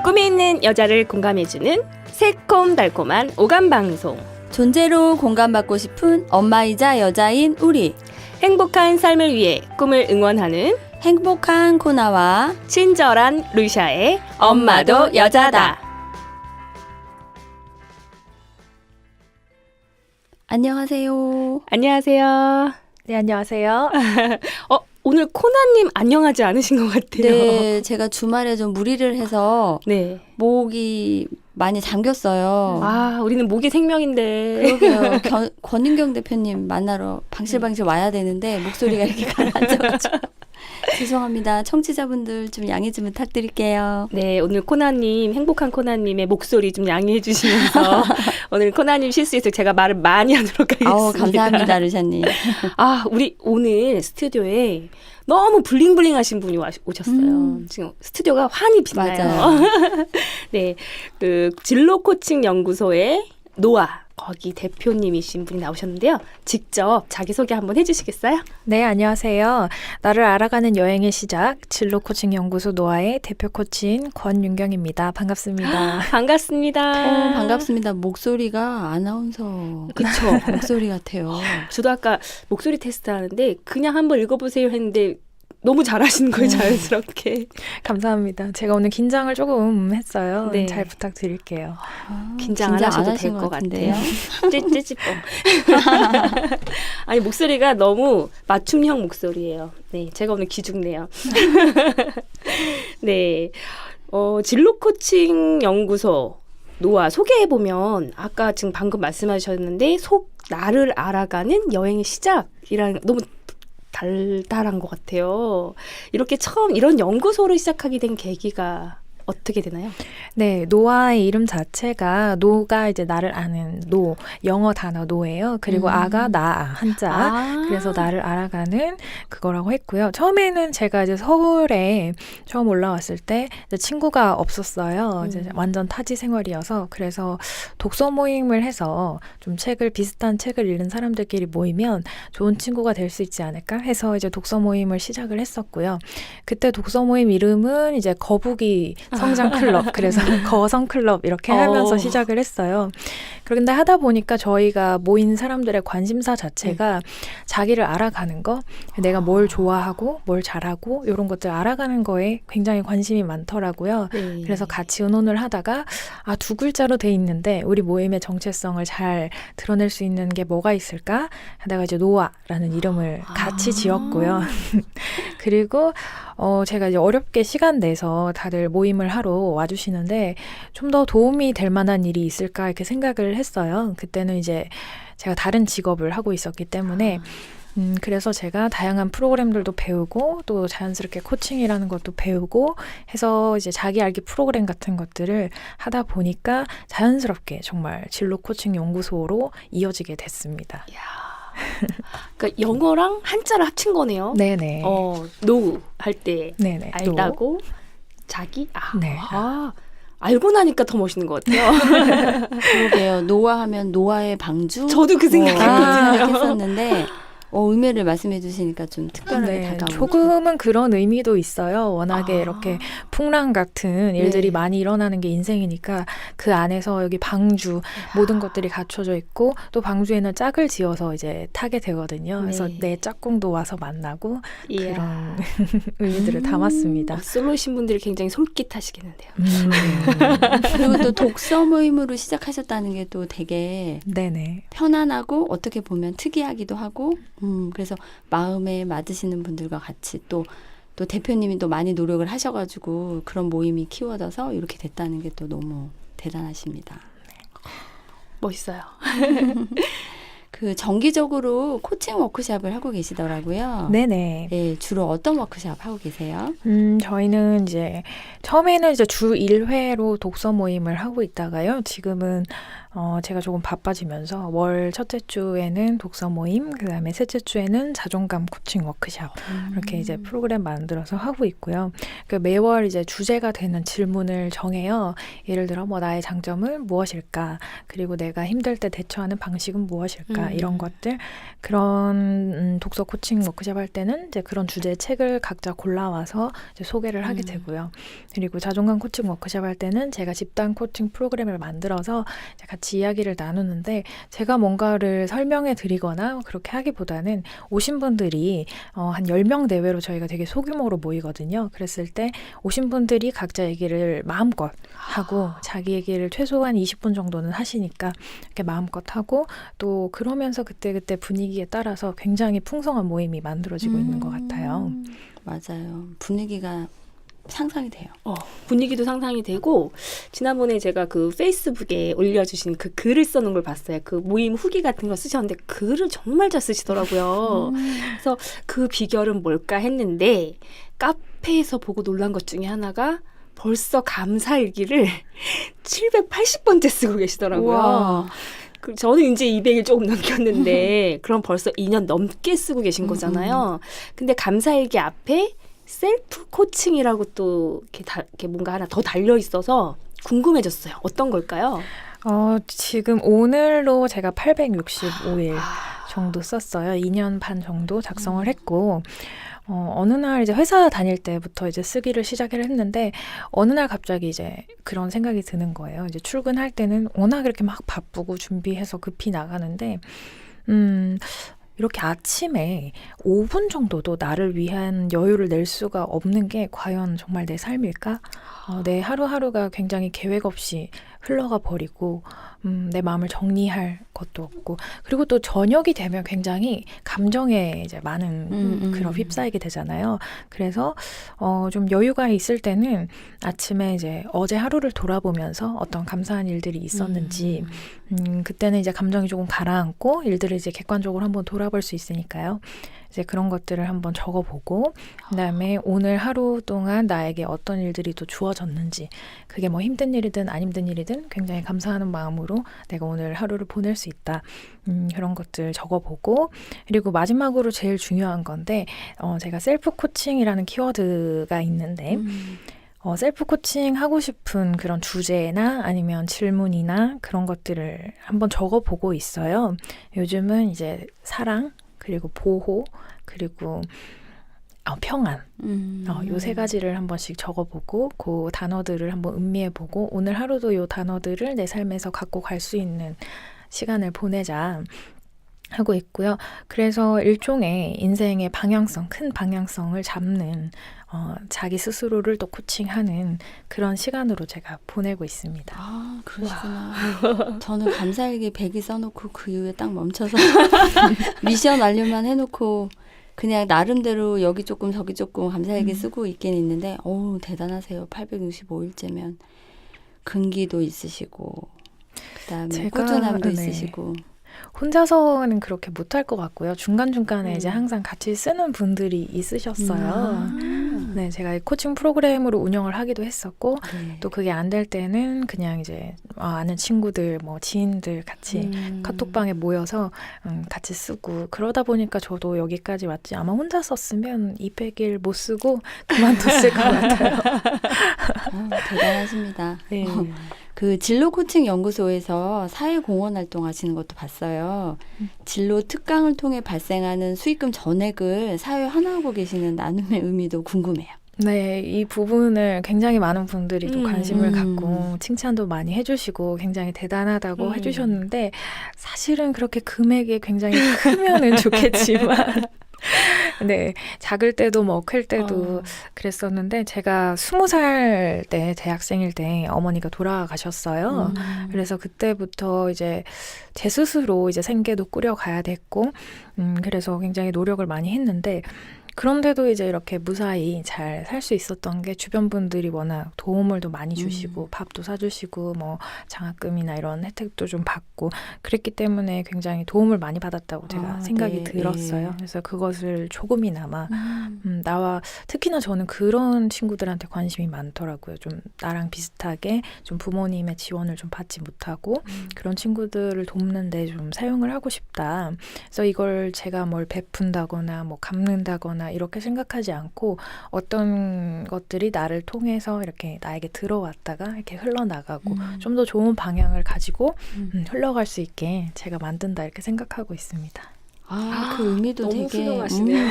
꿈이 있는 여자를 공감해주는 새콤달콤한 오감방송. 존재로 공감받고 싶은 엄마이자 여자인 우리. 행복한 삶을 위해 꿈을 응원하는 행복한 코나와 친절한 루샤의 엄마도 여자다. 안녕하세요. 안녕하세요. 네, 안녕하세요. 오늘 코나님 안녕하지 않으신 것 같아요. 네, 제가 주말에 좀 무리를 해서 네. 목이 많이 잠겼어요. 아, 우리는 목이 생명인데. 그러게요. 권윤경 대표님 만나러 방실방실 와야 되는데 목소리가 이렇게 가라앉아가지고 죄송합니다. 청취자분들 좀 양해 좀 부탁드릴게요. 네, 오늘 코나님, 행복한 코나님의 목소리 좀 양해해 주시면서 오늘 코나님 실수해서 제가 말을 많이 하도록 하겠습니다. 아우, 감사합니다, 루샤님. 아, 우리 오늘 스튜디오에 너무 블링블링 하신 분이 오셨어요. 지금 스튜디오가 환히 빛나요. 맞아요. 네, 그 진로 코칭 연구소의 노아 거기 대표님이신 분이 나오셨는데요. 직접 자기소개 한번 해주시겠어요? 네, 안녕하세요. 나를 알아가는 여행의 시작, 진로 코칭 연구소 노아의 대표 코치인 권윤경입니다. 반갑습니다. 반갑습니다. 반갑습니다. 목소리가 아나운서 그쵸. 목소리 같아요. 저도 아까 목소리 테스트 하는데 그냥 한번 읽어보세요 했는데 너무 잘하시는 거예요, 자연스럽게. 감사합니다. 제가 오늘 긴장을 조금 했어요. 네. 잘 부탁드릴게요. 긴장 안 하셔도 될 것 같아요. 찌찌뽕. 아니, 목소리가 너무 맞춤형 목소리예요. 네, 제가 오늘 기죽네요. 네, 진로 코칭 연구소 노아 소개해보면 아까 지금 방금 말씀하셨는데 나를 알아가는 여행의 시작이라는 너무 달달한 것 같아요. 이렇게 처음 이런 연구소를 시작하게 된 계기가 어떻게 되나요? 네, 노아의 이름 자체가 노가 이제 나를 아는 노, 영어 단어 노예요. 그리고 아가 나, 한자. 그래서 나를 알아가는 그거라고 했고요. 처음에는 제가 이제 서울에 처음 올라왔을 때 이제 친구가 없었어요. 이제 완전 타지 생활이어서 그래서 독서 모임을 해서 좀 비슷한 책을 읽는 사람들끼리 모이면 좋은 친구가 될 수 있지 않을까 해서 이제 독서 모임을 시작을 했었고요. 그때 독서 모임 이름은 이제 거북이 성장 클럽, 그래서 거성 클럽 이렇게 하면서 시작을 했어요. 그런데 하다 보니까 저희가 모인 사람들의 관심사 자체가 자기를 알아가는 거, 내가 뭘 좋아하고 뭘 잘하고 이런 것들 알아가는 거에 굉장히 관심이 많더라고요. 네. 그래서 같이 의논을 하다가 두 글자로 돼 있는데 우리 모임의 정체성을 잘 드러낼 수 있는 게 뭐가 있을까? 하다가 이제 노아라는 이름을 같이 지었고요. 그리고 제가 이제 어렵게 시간 내서 다들 모임을 하러 와주시는데 좀 더 도움이 될 만한 일이 있을까 이렇게 생각을 했어요. 그때는 이제 제가 다른 직업을 하고 있었기 때문에 그래서 제가 다양한 프로그램들도 배우고 또 자연스럽게 코칭이라는 것도 배우고 해서 이제 자기 알기 프로그램 같은 것들을 하다 보니까 자연스럽게 정말 진로 코칭 연구소로 이어지게 됐습니다. 그러니까 영어랑 한자를 합친 거네요. 네네. 노 할 때 네네. 알다고 자기 네. 알고 나니까 더 멋있는 것 같아요. 그러게요. 노아 하면 노아의 방주? 저도 그 생각했거든요. 생각했었는데 의미를 말씀해 주시니까 좀 특별하게 다가오죠. 조금은 그런 의미도 있어요. 워낙에 이렇게 풍랑 같은 일들이 많이 일어나는 게 인생이니까 그 안에서 여기 방주 모든 것들이 갖춰져 있고 또 방주에는 짝을 지어서 이제 타게 되거든요. 그래서 내 짝꿍도 와서 만나고 그런 의미들을 담았습니다. 솔로신 분들이 굉장히 솔깃하시겠는데요. 그리고 또 독서 모임으로 시작하셨다는 게 또 되게 네네. 편안하고 어떻게 보면 특이하기도 하고 그래서 마음에 맞으시는 분들과 같이 또 대표님이 또 많이 노력을 하셔가지고 그런 모임이 키워져서 이렇게 됐다는 게 또 너무 대단하십니다. 멋있어요. 그 정기적으로 코칭 워크숍을 하고 계시더라고요. 네네. 네, 주로 어떤 워크숍 하고 계세요? 저희는 이제 처음에는 이제 주 1회로 독서 모임을 하고 있다가요. 지금은 제가 조금 바빠지면서 월 첫째 주에는 독서 모임, 그다음에 셋째 주에는 자존감 코칭 워크숍 이렇게 이제 프로그램 만들어서 하고 있고요. 그 매월 이제 주제가 되는 질문을 정해요. 예를 들어 뭐 나의 장점은 무엇일까? 그리고 내가 힘들 때 대처하는 방식은 무엇일까? 이런 것들 그런 독서 코칭 워크숍 할 때는 이제 그런 주제의 책을 각자 골라와서 이제 소개를 하게 되고요. 그리고 자존감 코칭 워크숍 할 때는 제가 집단 코칭 프로그램을 만들어서 이제 같이 이야기를 나누는데 제가 뭔가를 설명해 드리거나 그렇게 하기보다는 오신 분들이 한 10명 내외로 저희가 되게 소규모로 모이거든요. 그랬을 때 오신 분들이 각자 얘기를 마음껏 하고 자기 얘기를 최소한 20분 정도는 하시니까 이렇게 마음껏 하고 또 그러면서 그때그때 분위기에 따라서 굉장히 풍성한 모임이 만들어지고 있는 것 같아요. 맞아요. 분위기가 상상이 돼요. 분위기도 상상이 되고 지난번에 제가 그 페이스북에 올려주신 그 글을 써놓은 걸 봤어요. 그 모임 후기 같은 거 쓰셨는데 글을 정말 잘 쓰시더라고요. 그래서 그 비결은 뭘까 했는데 카페에서 보고 놀란 것 중에 하나가 벌써 감사일기를 780번째 쓰고 계시더라고요. 우와. 저는 이제 200일 조금 넘겼는데 그럼 벌써 2년 넘게 쓰고 계신 거잖아요. 근데 감사일기 앞에 셀프 코칭이라고 또 이렇게 뭔가 하나 더 달려 있어서 궁금해졌어요. 어떤 걸까요? 지금 오늘로 제가 865일 정도 썼어요. 2년 반 정도 작성을 했고 어느 날 이제 회사 다닐 때부터 이제 쓰기를 시작을 했는데 어느 날 갑자기 이제 그런 생각이 드는 거예요. 이제 출근할 때는 워낙 이렇게 막 바쁘고 준비해서 급히 나가는데 이렇게 아침에 5분 정도도 나를 위한 여유를 낼 수가 없는 게 과연 정말 내 삶일까? 내 하루하루가 굉장히 계획 없이 흘러가 버리고 내 마음을 정리할 것도 없고 그리고 또 저녁이 되면 굉장히 감정에 이제 많은 그런 휩싸이게 되잖아요. 그래서 좀 여유가 있을 때는 아침에 이제 어제 하루를 돌아보면서 어떤 감사한 일들이 있었는지 그때는 이제 감정이 조금 가라앉고 일들을 이제 객관적으로 한번 돌아볼 수 있으니까요. 이제 그런 것들을 한번 적어보고 그다음에 오늘 하루 동안 나에게 어떤 일들이 또 주어졌는지 그게 뭐 힘든 일이든 안 힘든 일이든 굉장히 감사하는 마음으로 내가 오늘 하루를 보낼 수 있다. 그런 것들 적어보고 그리고 마지막으로 제일 중요한 건데 제가 셀프 코칭이라는 키워드가 있는데 셀프 코칭 하고 싶은 그런 주제나 아니면 질문이나 그런 것들을 한번 적어보고 있어요. 요즘은 이제 사랑 그리고 보호, 그리고 평안. 요 세 가지를 한 번씩 적어보고 그 단어들을 한번 음미해보고 오늘 하루도 요 단어들을 내 삶에서 갖고 갈 수 있는 시간을 보내자 하고 있고요. 그래서 일종의 인생의 방향성, 큰 방향성을 잡는 자기 스스로를 또 코칭하는 그런 시간으로 제가 보내고 있습니다. 아, 그러시구나. 저는 감사일기 100이 써놓고 그 이후에 딱 멈춰서 미션 완료만 해놓고 그냥 나름대로 여기 조금 저기 조금 감사일기 쓰고 있긴 있는데 대단하세요. 865일째면 근기도 있으시고 그다음에 꾸준함도 있으시고 혼자서는 그렇게 못할 것 같고요. 중간중간에 이제 항상 같이 쓰는 분들이 있으셨어요. 네, 제가 코칭 프로그램으로 운영을 하기도 했었고 또 그게 안 될 때는 그냥 이제 아는 친구들, 뭐 지인들 같이 카톡방에 모여서 같이 쓰고 그러다 보니까 저도 여기까지 왔지 아마 혼자 썼으면 200일 못 쓰고 그만뒀을 것 같아요. 대단하십니다. 네. 그 진로 코칭 연구소에서 사회 공헌 활동 하시는 것도 봤어요. 진로 특강을 통해 발생하는 수익금 전액을 사회에 환원하고 계시는 나눔의 의미도 궁금해요. 네, 이 부분을 굉장히 많은 분들이 또 관심을 갖고 칭찬도 많이 해주시고 굉장히 대단하다고 해주셨는데 사실은 그렇게 금액이 굉장히 크면은 좋겠지만 네, 작을 때도 뭐 클 때도 그랬었는데 제가 20살 때 대학생일 때 어머니가 돌아가셨어요. 그래서 그때부터 이제 제 스스로 이제 생계도 꾸려가야 됐고 그래서 굉장히 노력을 많이 했는데 그런데도 이제 이렇게 무사히 잘 살 수 있었던 게 주변 분들이 워낙 도움을 또 많이 주시고 밥도 사주시고 뭐 장학금이나 이런 혜택도 좀 받고 그랬기 때문에 굉장히 도움을 많이 받았다고 제가 생각이 들었어요. 그래서 그것을 조금이나마 나와 특히나 저는 그런 친구들한테 관심이 많더라고요. 좀 나랑 비슷하게 좀 부모님의 지원을 좀 받지 못하고 그런 친구들을 돕는데 좀 사용을 하고 싶다. 그래서 이걸 제가 뭘 베푼다거나 뭐 갚는다거나 이렇게 생각하지 않고 어떤 것들이 나를 통해서 이렇게 나에게 들어왔다가 이렇게 흘러나가고 좀 더 좋은 방향을 가지고 흘러갈 수 있게 제가 만든다 이렇게 생각하고 있습니다. 그 의미도 너무 되게 훌륭하시네요.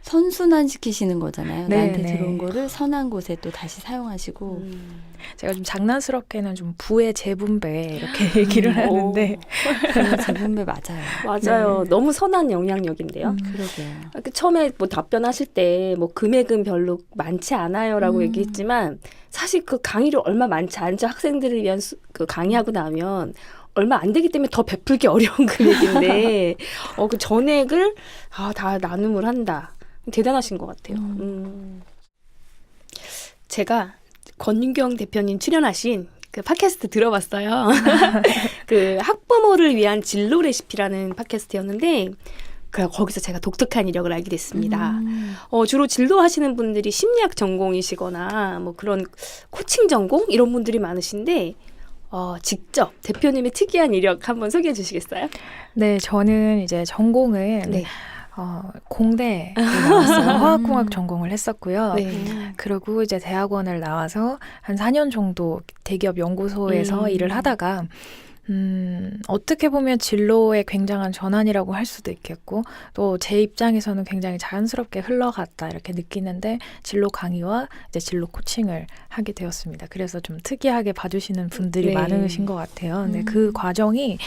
선순환시키시는 거잖아요. 네, 나한테 네. 들어온 거를 선한 곳에 또 다시 사용하시고 제가 좀 장난스럽게는 좀 부의 재분배 이렇게 얘기를 하는데 재분배 맞아요. 맞아요. 너무 선한 영향력인데요. 그러게요. 그 처음에 뭐 답변하실 때 뭐 금액은 별로 많지 않아요라고 얘기했지만 사실 그 강의료 얼마 많지 않죠. 학생들을 위한 그 강의하고 나면 얼마 안 되기 때문에 더 베풀기 어려운 금액인데 그 전액을 다 나눔을 한다. 대단하신 것 같아요. 제가 권윤경 대표님 출연하신 그 팟캐스트 들어봤어요. 그 학부모를 위한 진로 레시피라는 팟캐스트였는데 거기서 제가 독특한 이력을 알게 됐습니다. 주로 진로하시는 분들이 심리학 전공이시거나 뭐 그런 코칭 전공 이런 분들이 많으신데 직접 대표님의 특이한 이력 한번 소개해 주시겠어요? 네, 저는 이제 전공은 네. 공대에 나왔어요. 화학공학 전공을 했었고요. 네. 그리고 이제 대학원을 나와서 한 4년 정도 대기업 연구소에서 일을 하다가 어떻게 보면 진로의 굉장한 전환이라고 할 수도 있겠고 또 제 입장에서는 굉장히 자연스럽게 흘러갔다 이렇게 느끼는데 진로 강의와 이제 진로 코칭을 하게 되었습니다. 그래서 좀 특이하게 봐주시는 분들이 네. 많으신 것 같아요. 근데 그 과정이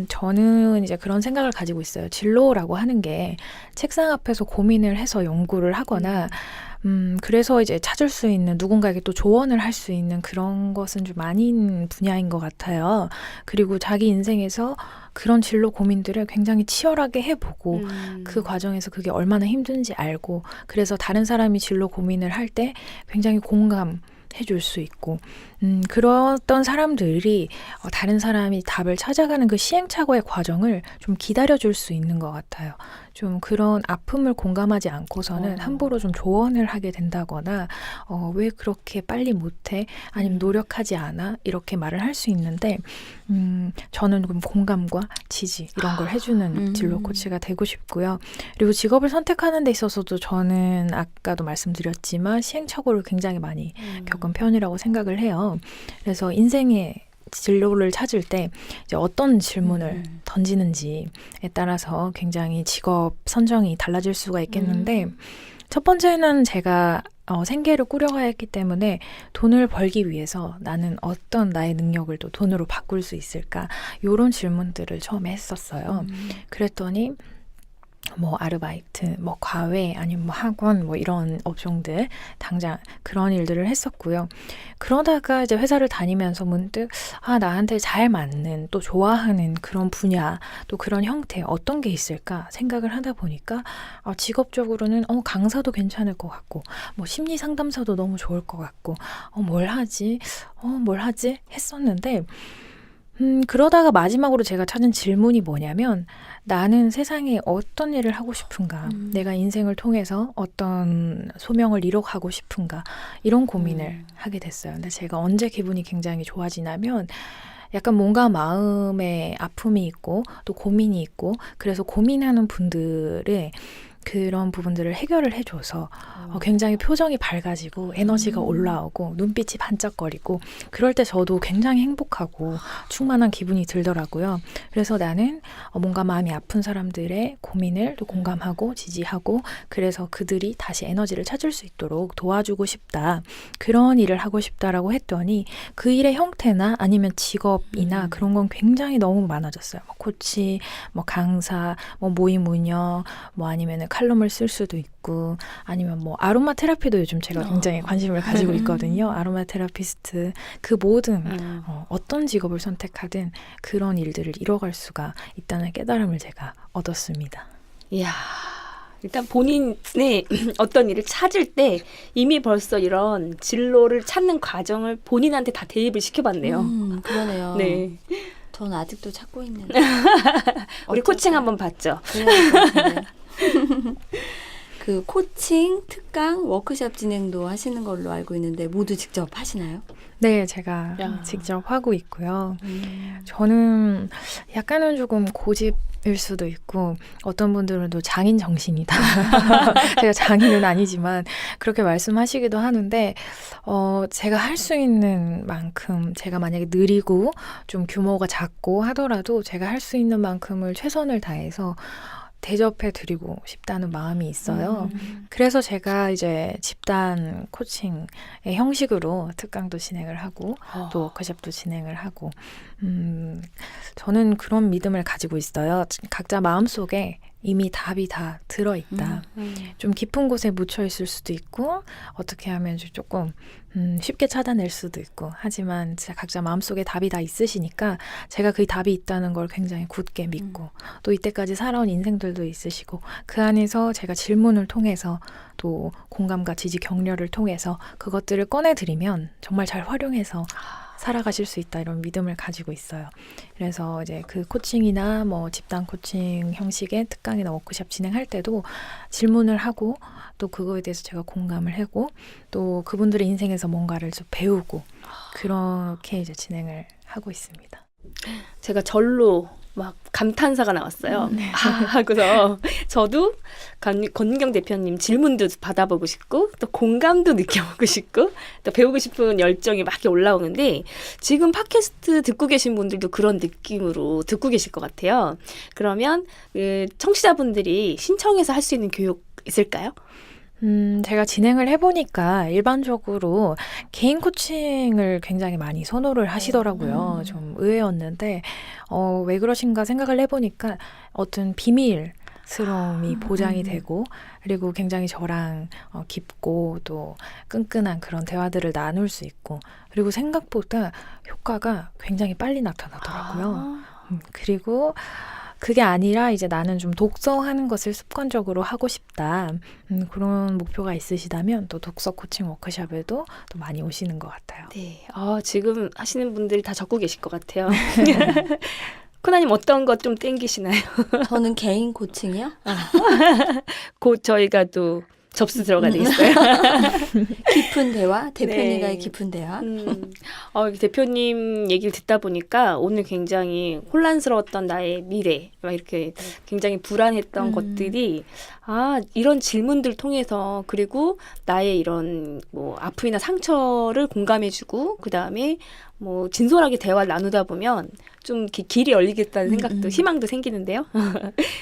저는 이제 그런 생각을 가지고 있어요. 진로라고 하는 게 책상 앞에서 고민을 해서 연구를 하거나 그래서 이제 찾을 수 있는 누군가에게 또 조언을 할 수 있는 그런 것은 좀 아닌 분야인 것 같아요. 그리고 자기 인생에서 그런 진로 고민들을 굉장히 치열하게 해보고 그 과정에서 그게 얼마나 힘든지 알고 그래서 다른 사람이 진로 고민을 할 때 굉장히 해줄 수 있고 그랬던 사람들이 다른 사람이 답을 찾아가는 그 시행착오의 과정을 좀 기다려줄 수 있는 것 같아요. 좀 그런 아픔을 공감하지 않고서는 함부로 좀 조언을 하게 된다거나 왜 그렇게 빨리 못해? 아니면 노력하지 않아? 이렇게 말을 할 수 있는데 저는 좀 공감과 지지 이런 걸 해주는 진로 코치가 되고 싶고요. 그리고 직업을 선택하는 데 있어서도 저는 아까도 말씀드렸지만 시행착오를 굉장히 많이 겪은 편이라고 생각을 해요. 그래서 인생의 진로를 찾을 때 이제 어떤 질문을 던지는지에 따라서 굉장히 직업 선정이 달라질 수가 있겠는데 첫 번째는 제가 생계를 꾸려가야 했기 때문에 돈을 벌기 위해서 나는 어떤 나의 능력을 또 돈으로 바꿀 수 있을까 이런 질문들을 처음에 했었어요. 그랬더니 뭐 아르바이트, 뭐 과외, 아니면 뭐 학원, 뭐 이런 업종들 당장 그런 일들을 했었고요. 그러다가 이제 회사를 다니면서 문득 나한테 잘 맞는 또 좋아하는 그런 분야, 또 그런 형태 어떤 게 있을까 생각을 하다 보니까 직업적으로는 강사도 괜찮을 것 같고, 뭐 심리 상담사도 너무 좋을 것 같고, 뭘 하지 했었는데. 그러다가 마지막으로 제가 찾은 질문이 뭐냐면 나는 세상에 어떤 일을 하고 싶은가 내가 인생을 통해서 어떤 소명을 이뤄가고 싶은가 이런 고민을 하게 됐어요. 근데 제가 언제 기분이 굉장히 좋아지냐면 약간 뭔가 마음에 아픔이 있고 또 고민이 있고 그래서 고민하는 분들의 그런 부분들을 해결을 해줘서 굉장히 표정이 밝아지고 에너지가 올라오고 눈빛이 반짝거리고 그럴 때 저도 굉장히 행복하고 충만한 기분이 들더라고요. 그래서 나는 뭔가 마음이 아픈 사람들의 고민을 또 공감하고 지지하고 그래서 그들이 다시 에너지를 찾을 수 있도록 도와주고 싶다. 그런 일을 하고 싶다라고 했더니 그 일의 형태나 아니면 직업이나 그런 건 굉장히 너무 많아졌어요. 뭐 코치, 뭐 강사, 뭐 모임 운영, 뭐 아니면은 칼럼을 쓸 수도 있고 아니면 뭐 아로마 테라피도 요즘 제가 굉장히 관심을 가지고 있거든요. 아로마 테라피스트 그 모든 어떤 직업을 선택하든 그런 일들을 이뤄갈 수가 있다는 깨달음을 제가 얻었습니다. 이야, 일단 본인의 어떤 일을 찾을 때 이미 벌써 이런 진로를 찾는 과정을 본인한테 다 대입을 시켜봤네요. 그러네요. 네. 전 아직도 찾고 있는데. 우리 코칭 한번 받죠. 그래야 될 것 같은데. 그 코칭, 특강, 워크숍 진행도 하시는 걸로 알고 있는데 모두 직접 하시나요? 네, 제가 야. 직접 하고 있고요. 저는 약간은 조금 고집일 수도 있고 어떤 분들은 또 장인 정신이다. 제가 장인은 아니지만 그렇게 말씀하시기도 하는데 제가 할 수 있는 만큼 제가 만약에 느리고 좀 규모가 작고 하더라도 제가 할 수 있는 만큼을 최선을 다해서 대접해 드리고 싶다는 마음이 있어요. 그래서 제가 이제 집단 코칭의 형식으로 특강도 진행을 하고 또 워크숍도 진행을 하고 저는 그런 믿음을 가지고 있어요. 각자 마음속에 이미 답이 다 들어있다. 좀 깊은 곳에 묻혀 있을 수도 있고 어떻게 하면 조금 쉽게 찾아낼 수도 있고 하지만 진짜 각자 마음속에 답이 다 있으시니까 제가 그 답이 있다는 걸 굉장히 굳게 믿고 또 이때까지 살아온 인생들도 있으시고 그 안에서 제가 질문을 통해서 또 공감과 지지 격려를 통해서 그것들을 꺼내드리면 정말 잘 활용해서 살아가실 수 있다 이런 믿음을 가지고 있어요. 그래서 이제 그 코칭이나 뭐 집단 코칭 형식의 특강이나 워크숍 진행할 때도 질문을 하고 또 그거에 대해서 제가 공감을 하고 또 그분들의 인생에서 뭔가를 좀 배우고 그렇게 이제 진행을 하고 있습니다. 제가 절로 막 감탄사가 나왔어요. 하고서 저도 권민경 대표님 질문도 받아보고 싶고 또 공감도 느껴보고 싶고 또 배우고 싶은 열정이 막 이렇게 올라오는데 지금 팟캐스트 듣고 계신 분들도 그런 느낌으로 듣고 계실 것 같아요. 그러면 그 청취자분들이 신청해서 할 수 있는 교육 있을까요? 제가 진행을 해보니까 일반적으로 개인 코칭을 굉장히 많이 선호를 하시더라고요. 좀 의외였는데, 왜 그러신가 생각을 해보니까 어떤 비밀스러움이 보장이 되고, 그리고 굉장히 저랑 깊고 또 끈끈한 그런 대화들을 나눌 수 있고, 그리고 생각보다 효과가 굉장히 빨리 나타나더라고요. 그리고 그게 아니라 이제 나는 좀 독서하는 것을 습관적으로 하고 싶다. 그런 목표가 있으시다면 또 독서 코칭 워크숍에도 또 많이 오시는 것 같아요. 네. 지금 하시는 분들이 다 적고 계실 것 같아요. 코나님 어떤 것 좀 땡기시나요? 저는 개인 코칭이요? 곧 저희가 또 접수 들어가 돼 있어요. 깊은 대화? 대표님과의 네. 깊은 대화? 대표님 얘기를 듣다 보니까 오늘 굉장히 혼란스러웠던 나의 미래, 막 이렇게 굉장히 불안했던 것들이 이런 질문들 통해서 그리고 나의 이런 뭐 아픔이나 상처를 공감해주고 그 다음에 뭐 진솔하게 대화를 나누다 보면 좀 길이 열리겠다는 생각도 희망도 생기는데요.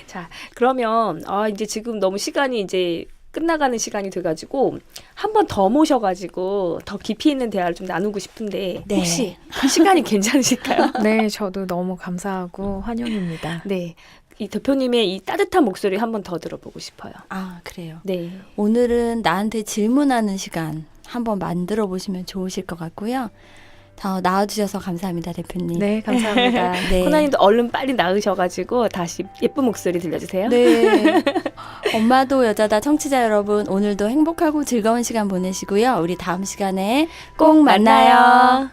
자, 그러면 이제 지금 너무 시간이 이제 끝나가는 시간이 돼가지고 한 번 더 모셔가지고 더 깊이 있는 대화를 좀 나누고 싶은데 네. 혹시 시간이 괜찮으실까요? 네, 저도 너무 감사하고 환영입니다. 네, 이 대표님의 이 따뜻한 목소리 한 번 더 들어보고 싶어요. 그래요. 네, 오늘은 나한테 질문하는 시간 한번 만들어 보시면 좋으실 것 같고요. 더 나와주셔서 감사합니다, 대표님. 네, 감사합니다. 네. 코나님도 얼른 빨리 나으셔가지고 다시 예쁜 목소리 들려주세요. 네. 엄마도 여자다 청취자 여러분, 오늘도 행복하고 즐거운 시간 보내시고요. 우리 다음 시간에 꼭 만나요.